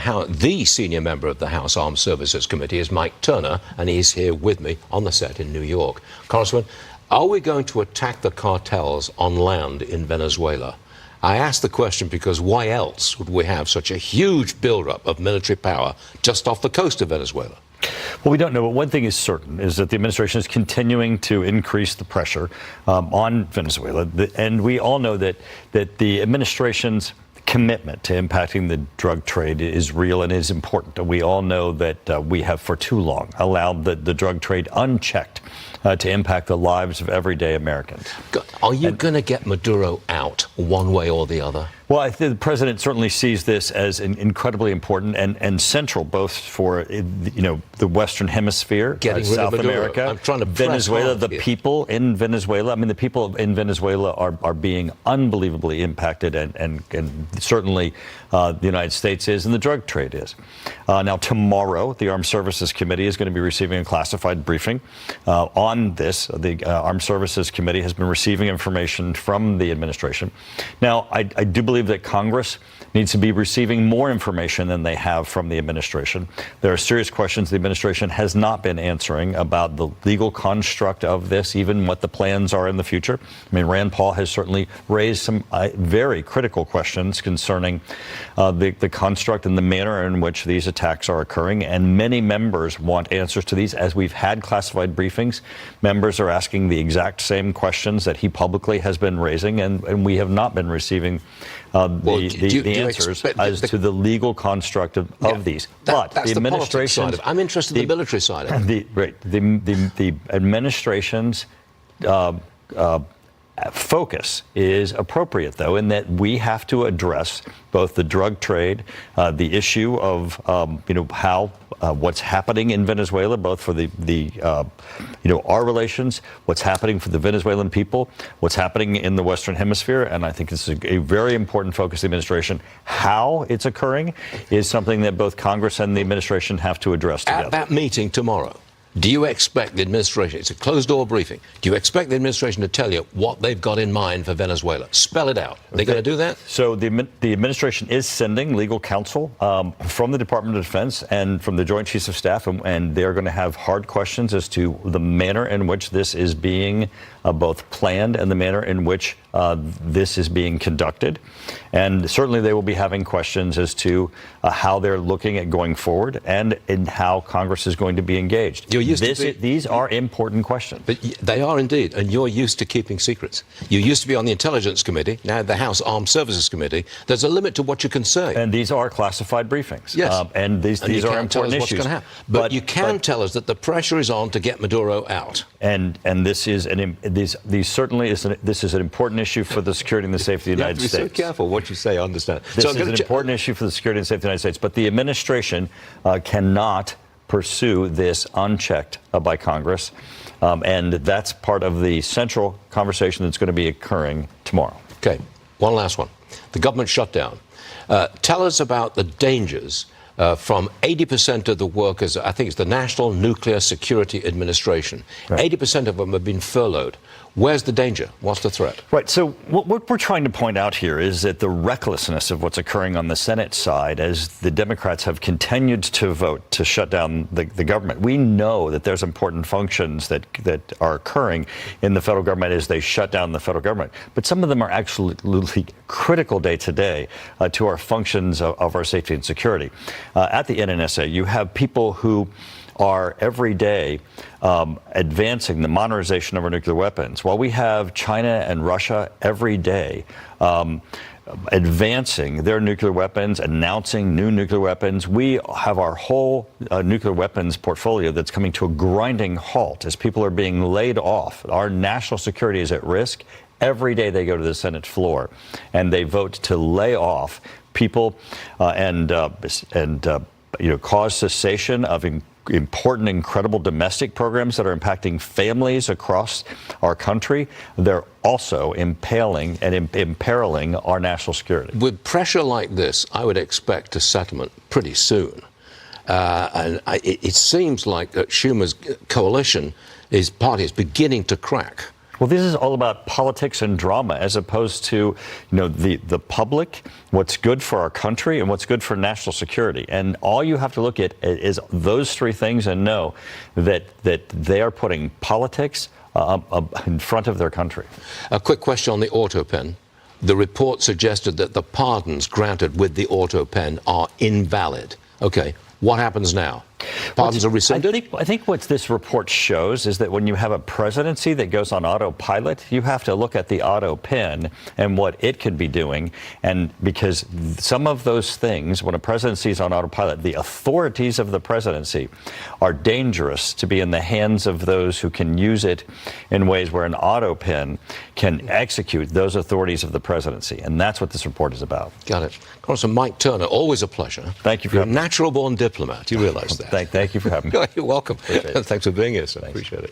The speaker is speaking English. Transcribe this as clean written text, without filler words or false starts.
The senior member of the House Armed Services Committee is Mike Turner, and he's here with me on the set in New York. Congressman, are we going to attack the cartels on land in Venezuela? I ask the question because why else would we have such a huge buildup of military power just off the coast of Venezuela? Well, we don't know, but one thing is certain, is that the administration is continuing to increase the pressure on Venezuela. And we all know that the administration's commitment to impacting the drug trade is real and is important. We all know that we have for too long allowed the drug trade unchecked to impact the lives of everyday Americans. Are you going to get Maduro out one way or the other? Well, I think the president certainly sees this as incredibly important and central, both for the Western Hemisphere, South America, I'm trying to Venezuela, the people in Venezuela. I mean, the people in Venezuela are being unbelievably impacted, and certainly the United States is, and the drug trade is. Now, tomorrow, the Armed Services Committee is going to be receiving a classified briefing on this. The Armed Services Committee has been receiving information from the administration. Now, I do believe that Congress needs to be receiving more information than they have from the administration. There are serious questions the administration has not been answering about the legal construct of this, even what the plans are in the future. I mean, Rand Paul has certainly raised some very critical questions concerning the construct and the manner in which these attacks are occurring, and many members want answers to these. As we've had classified briefings, members are asking the exact same questions that he publicly has been raising, and we have not been receiving the answers as to the legal construct of these. But that's the administration, I'm interested in the military side of it. The administration's focus is appropriate, though, in that we have to address both the drug trade, the issue of how what's happening in Venezuela, both for our relations, what's happening for the Venezuelan people, what's happening in the Western Hemisphere, and I think this is a very important focus of the administration. How it's occurring is something that both Congress and the administration have to address together. At that meeting tomorrow, do you expect the administration, it's a closed-door briefing, do you expect the administration to tell you what they've got in mind for Venezuela? Spell it out. Are they going to do that? So the administration is sending legal counsel from the Department of Defense and from the Joint Chiefs of Staff, and they're going to have hard questions as to the manner in which this is being both planned and the manner in which this is being conducted. And certainly they will be having questions as to how they're looking at going forward and in how Congress is going to be engaged. These are important questions. But they are indeed, and you're used to keeping secrets. You used to be on the Intelligence Committee, now the House Armed Services Committee. There's a limit to what you can say. And these are classified briefings. Yes. And these are important issues. What's going to happen. But you can tell us that the pressure is on to get Maduro out. And this is this is an important issue for the security and the safety of the United States. You have to be so careful what you say, I understand. This is an important issue for the security and safety of the United States. But the administration cannot pursue this unchecked by Congress. And that's part of the central conversation that's going to be occurring tomorrow. Okay, one last one. The government shutdown. Tell us about the dangers from 80% of the workers. I think it's the National Nuclear Security Administration. Right. 80% of them have been furloughed. Where's the danger? What's the threat? Right. So what we're trying to point out here is that the recklessness of what's occurring on the Senate side, as the Democrats have continued to vote to shut down the government. We know that there's important functions that are occurring in the federal government as they shut down the federal government. But some of them are absolutely critical day to day to our functions of our safety and security. At the NNSA, you have people who are every day advancing the modernization of our nuclear weapons, while we have China and Russia every day advancing their nuclear weapons, announcing new nuclear weapons. We have our whole nuclear weapons portfolio that's coming to a grinding halt as people are being laid off. Our national security is at risk. Every day they go to the Senate floor and they vote to lay off people and cause cessation of important, incredible domestic programs that are impacting families across our country. They're also impairing our national security. With pressure like this, I would expect a settlement pretty soon. It seems like that Schumer's coalition, his party, is beginning to crack. Well, this is all about politics and drama, as opposed to, the public, what's good for our country, and what's good for national security. And all you have to look at is those three things and know that they are putting politics in front of their country. A quick question on the auto pen. The report suggested that the pardons granted with the auto pen are invalid. Okay, what happens now? Pardons are rescinded? I think what this report shows is that when you have a presidency that goes on autopilot, you have to look at the auto pen and what it could be doing. And because some of those things, when a presidency is on autopilot, the authorities of the presidency are dangerous to be in the hands of those who can use it in ways where an auto pen can execute those authorities of the presidency. And that's what this report is about. Got it. Congressman Mike Turner, always a pleasure. Thank you for You're a natural-born diplomat. You realize that. Thank you for having me. You're welcome. Thanks for being here, sir. Appreciate it.